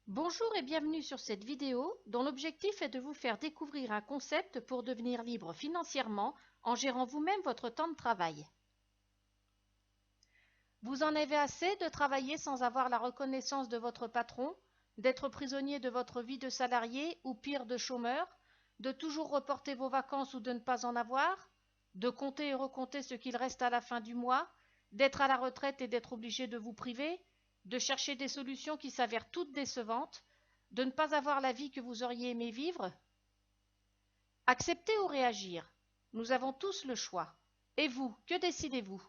Bonjour et bienvenue sur cette vidéo dont l'objectif est de vous faire découvrir un concept pour devenir libre financièrement en gérant vous-même votre temps de travail. Vous en avez assez de travailler sans avoir la reconnaissance de votre patron, d'être prisonnier de votre vie de salarié ou pire de chômeur, de toujours reporter vos vacances ou de ne pas en avoir, de compter et recompter ce qu'il reste à la fin du mois, d'être à la retraite et d'être obligé de vous priver, de chercher des solutions qui s'avèrent toutes décevantes, de ne pas avoir la vie que vous auriez aimé vivre? Accepter ou réagir? Nous avons tous le choix. Et vous, que décidez-vous?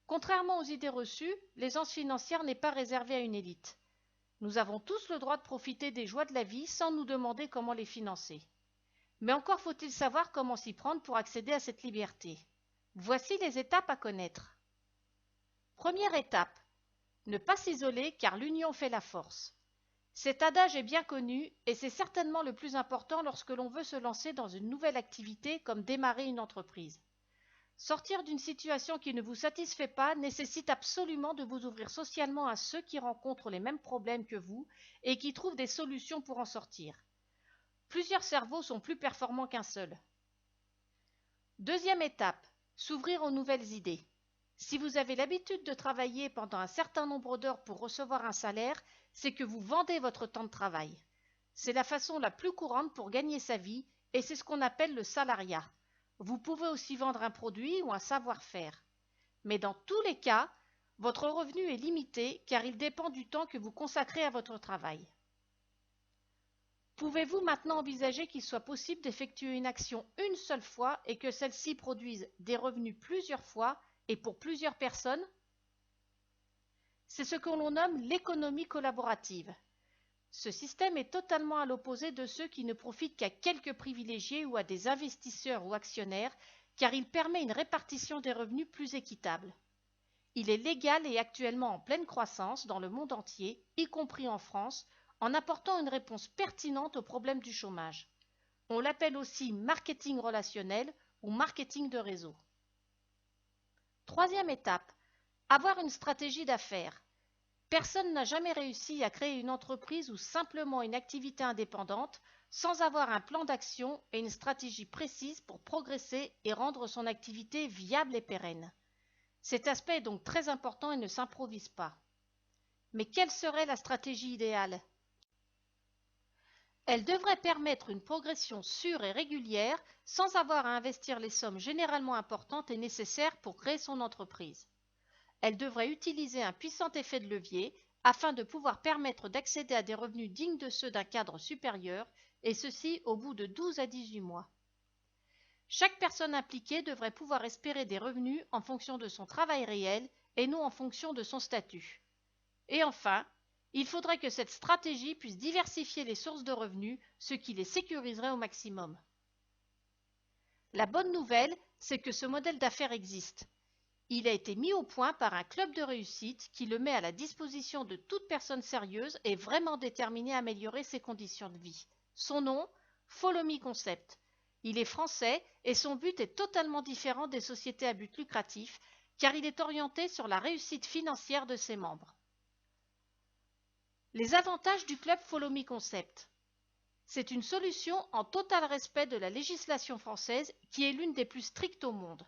Contrairement aux idées reçues, l'aisance financière n'est pas réservée à une élite. Nous avons tous le droit de profiter des joies de la vie sans nous demander comment les financer. Mais encore faut-il savoir comment s'y prendre pour accéder à cette liberté. Voici les étapes à connaître. Première étape, ne pas s'isoler car l'union fait la force. Cet adage est bien connu et c'est certainement le plus important lorsque l'on veut se lancer dans une nouvelle activité comme démarrer une entreprise. Sortir d'une situation qui ne vous satisfait pas nécessite absolument de vous ouvrir socialement à ceux qui rencontrent les mêmes problèmes que vous et qui trouvent des solutions pour en sortir. Plusieurs cerveaux sont plus performants qu'un seul. Deuxième étape, s'ouvrir aux nouvelles idées. Si vous avez l'habitude de travailler pendant un certain nombre d'heures pour recevoir un salaire, c'est que vous vendez votre temps de travail. C'est la façon la plus courante pour gagner sa vie et c'est ce qu'on appelle le salariat. Vous pouvez aussi vendre un produit ou un savoir-faire. Mais dans tous les cas, votre revenu est limité car il dépend du temps que vous consacrez à votre travail. Pouvez-vous maintenant envisager qu'il soit possible d'effectuer une action une seule fois et que celle-ci produise des revenus plusieurs fois et pour plusieurs personnes? C'est ce que l'on nomme l'économie collaborative. Ce système est totalement à l'opposé de ceux qui ne profitent qu'à quelques privilégiés ou à des investisseurs ou actionnaires, car il permet une répartition des revenus plus équitable. Il est légal et actuellement en pleine croissance dans le monde entier, y compris en France, en apportant une réponse pertinente au problème du chômage. On l'appelle aussi marketing relationnel ou marketing de réseau. Troisième étape, avoir une stratégie d'affaires. Personne n'a jamais réussi à créer une entreprise ou simplement une activité indépendante sans avoir un plan d'action et une stratégie précise pour progresser et rendre son activité viable et pérenne. Cet aspect est donc très important et ne s'improvise pas. Mais quelle serait la stratégie idéale? Elle devrait permettre une progression sûre et régulière sans avoir à investir les sommes généralement importantes et nécessaires pour créer son entreprise. Elle devrait utiliser un puissant effet de levier afin de pouvoir permettre d'accéder à des revenus dignes de ceux d'un cadre supérieur, et ceci au bout de 12 à 18 mois. Chaque personne impliquée devrait pouvoir espérer des revenus en fonction de son travail réel et non en fonction de son statut. Et enfin, il faudrait que cette stratégie puisse diversifier les sources de revenus, ce qui les sécuriserait au maximum. La bonne nouvelle, c'est que ce modèle d'affaires existe. Il a été mis au point par un club de réussite qui le met à la disposition de toute personne sérieuse et vraiment déterminée à améliorer ses conditions de vie. Son nom, Follow Me Concept. Il est français et son but est totalement différent des sociétés à but lucratif car il est orienté sur la réussite financière de ses membres. Les avantages du club Follow Me Concept. C'est une solution en total respect de la législation française qui est l'une des plus strictes au monde.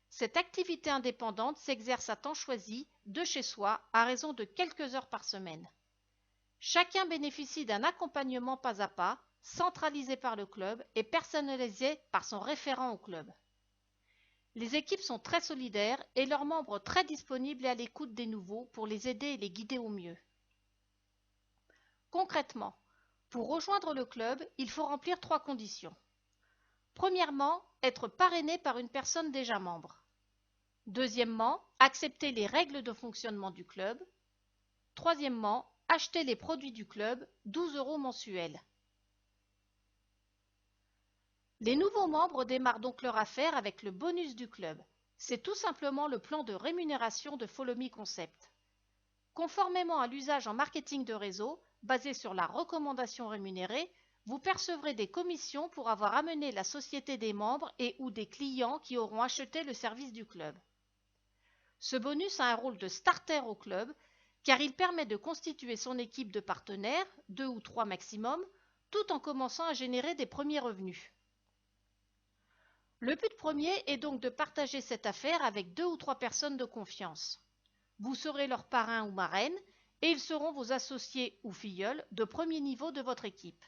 Cette activité indépendante s'exerce à temps choisi, de chez soi, à raison de quelques heures par semaine. Chacun bénéficie d'un accompagnement pas à pas, centralisé par le club et personnalisé par son référent au club. Les équipes sont très solidaires et leurs membres très disponibles et à l'écoute des nouveaux pour les aider et les guider au mieux. Concrètement, pour rejoindre le club, il faut remplir 3 conditions. Premièrement, être parrainé par une personne déjà membre. Deuxièmement, accepter les règles de fonctionnement du club. Troisièmement, acheter les produits du club, 12 € mensuels. Les nouveaux membres démarrent donc leur affaire avec le bonus du club. C'est tout simplement le plan de rémunération de Follow Me Concept. Conformément à l'usage en marketing de réseau, basé sur la recommandation rémunérée, vous percevrez des commissions pour avoir amené la société des membres et ou des clients qui auront acheté le service du club. Ce bonus a un rôle de starter au club, car il permet de constituer son équipe de partenaires, 2 ou 3 maximum, tout en commençant à générer des premiers revenus. Le but premier est donc de partager cette affaire avec 2 ou 3 personnes de confiance. Vous serez leur parrain ou marraine et ils seront vos associés ou filleuls de premier niveau de votre équipe.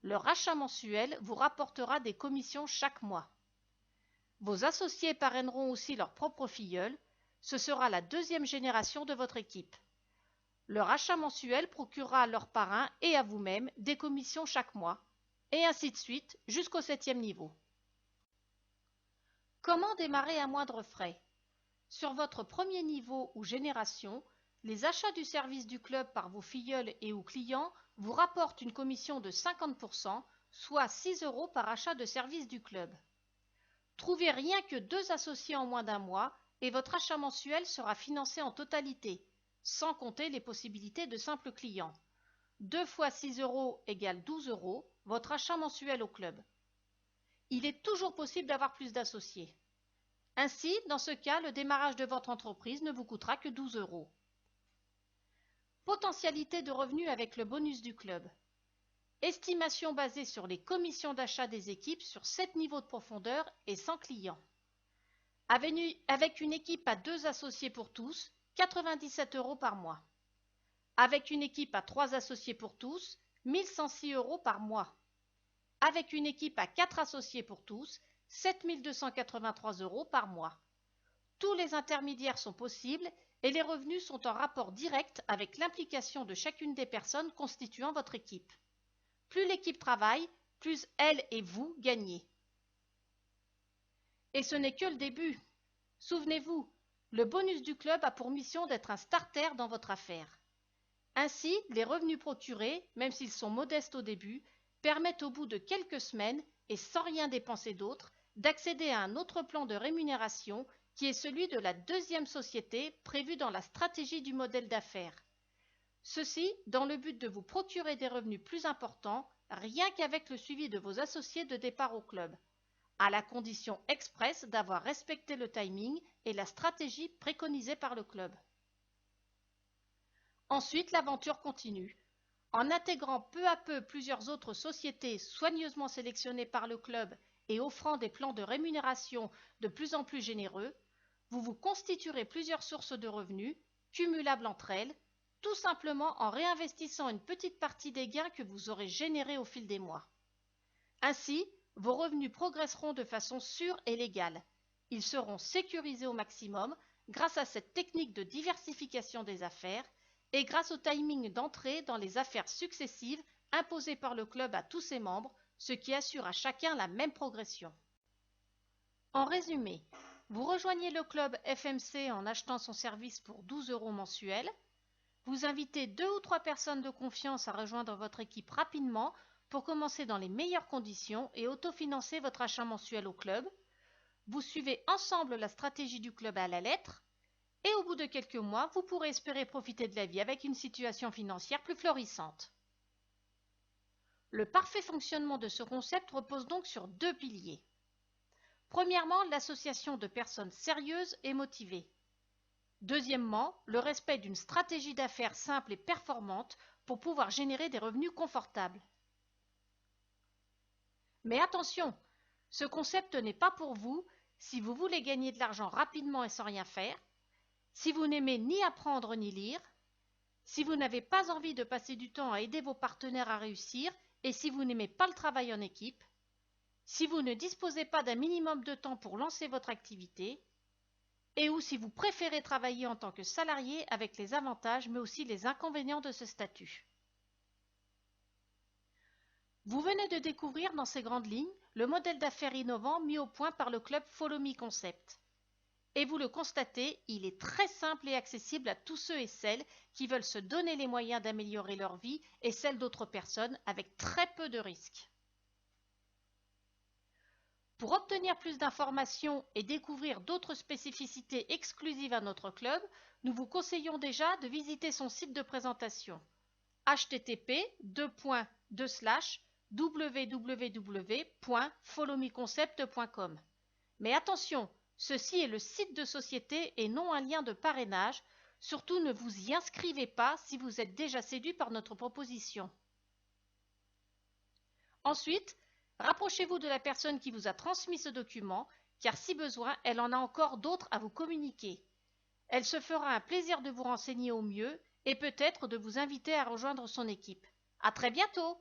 Leur rachat mensuel vous rapportera des commissions chaque mois. Vos associés parraineront aussi leurs propres filleuls. Ce sera la deuxième génération de votre équipe. Leur achat mensuel procurera à leurs parrains et à vous-même des commissions chaque mois, et ainsi de suite jusqu'au 7e niveau. Comment démarrer à moindre frais? Sur votre premier niveau ou génération, les achats du service du club par vos filleuls et ou clients vous rapportent une commission de 50%, soit 6 € par achat de service du club. Trouvez rien que 2 associés en moins d'un mois et votre achat mensuel sera financé en totalité, sans compter les possibilités de simples clients. 2 fois 6 € égale 12 €, votre achat mensuel au club. Il est toujours possible d'avoir plus d'associés. Ainsi, dans ce cas, le démarrage de votre entreprise ne vous coûtera que 12 €. Potentialité de revenus avec le bonus du club. Estimation basée sur les commissions d'achat des équipes sur 7 niveaux de profondeur et 100 clients. Avec une équipe à 2 associés pour tous, 97 € par mois. Avec une équipe à 3 associés pour tous, 1106 € par mois. Avec une équipe à 4 associés pour tous, 7283 € par mois. Tous les intermédiaires sont possibles et les revenus sont en rapport direct avec l'implication de chacune des personnes constituant votre équipe. Plus l'équipe travaille, plus elle et vous gagnez. Et ce n'est que le début. Souvenez-vous, le bonus du club a pour mission d'être un starter dans votre affaire. Ainsi, les revenus procurés, même s'ils sont modestes au début, permettent au bout de quelques semaines, et sans rien dépenser d'autre, d'accéder à un autre plan de rémunération qui est celui de la deuxième société prévue dans la stratégie du modèle d'affaires. Ceci dans le but de vous procurer des revenus plus importants, rien qu'avec le suivi de vos associés de départ au club, à la condition expresse d'avoir respecté le timing et la stratégie préconisée par le club. Ensuite, l'aventure continue. En intégrant peu à peu plusieurs autres sociétés soigneusement sélectionnées par le club et offrant des plans de rémunération de plus en plus généreux, vous vous constituerez plusieurs sources de revenus, cumulables entre elles, tout simplement en réinvestissant une petite partie des gains que vous aurez générés au fil des mois. Ainsi, vos revenus progresseront de façon sûre et légale. Ils seront sécurisés au maximum grâce à cette technique de diversification des affaires et grâce au timing d'entrée dans les affaires successives imposées par le club à tous ses membres, ce qui assure à chacun la même progression. En résumé, vous rejoignez le club FMC en achetant son service pour 12 € mensuels. Vous invitez 2 ou 3 personnes de confiance à rejoindre votre équipe rapidement pour commencer dans les meilleures conditions et autofinancer votre achat mensuel au club. Vous suivez ensemble la stratégie du club à la lettre. Et au bout de quelques mois, vous pourrez espérer profiter de la vie avec une situation financière plus florissante. Le parfait fonctionnement de ce concept repose donc sur 2 piliers. Premièrement, l'association de personnes sérieuses et motivées. Deuxièmement, le respect d'une stratégie d'affaires simple et performante pour pouvoir générer des revenus confortables. Mais attention, ce concept n'est pas pour vous si vous voulez gagner de l'argent rapidement et sans rien faire, si vous n'aimez ni apprendre ni lire, si vous n'avez pas envie de passer du temps à aider vos partenaires à réussir et si vous n'aimez pas le travail en équipe, si vous ne disposez pas d'un minimum de temps pour lancer votre activité, et ou si vous préférez travailler en tant que salarié avec les avantages mais aussi les inconvénients de ce statut. Vous venez de découvrir dans ces grandes lignes le modèle d'affaires innovant mis au point par le club Follow Me Concept. Et vous le constatez, il est très simple et accessible à tous ceux et celles qui veulent se donner les moyens d'améliorer leur vie et celle d'autres personnes avec très peu de risques. Pour obtenir plus d'informations et découvrir d'autres spécificités exclusives à notre club, nous vous conseillons déjà de visiter son site de présentation http://www.followmeconcept.com. Mais attention, ceci est le site de société et non un lien de parrainage, Surtout ne vous y inscrivez pas si vous êtes déjà séduit par notre proposition. Ensuite, rapprochez-vous de la personne qui vous a transmis ce document, car si besoin, elle en a encore d'autres à vous communiquer. Elle se fera un plaisir de vous renseigner au mieux et peut-être de vous inviter à rejoindre son équipe. À très bientôt!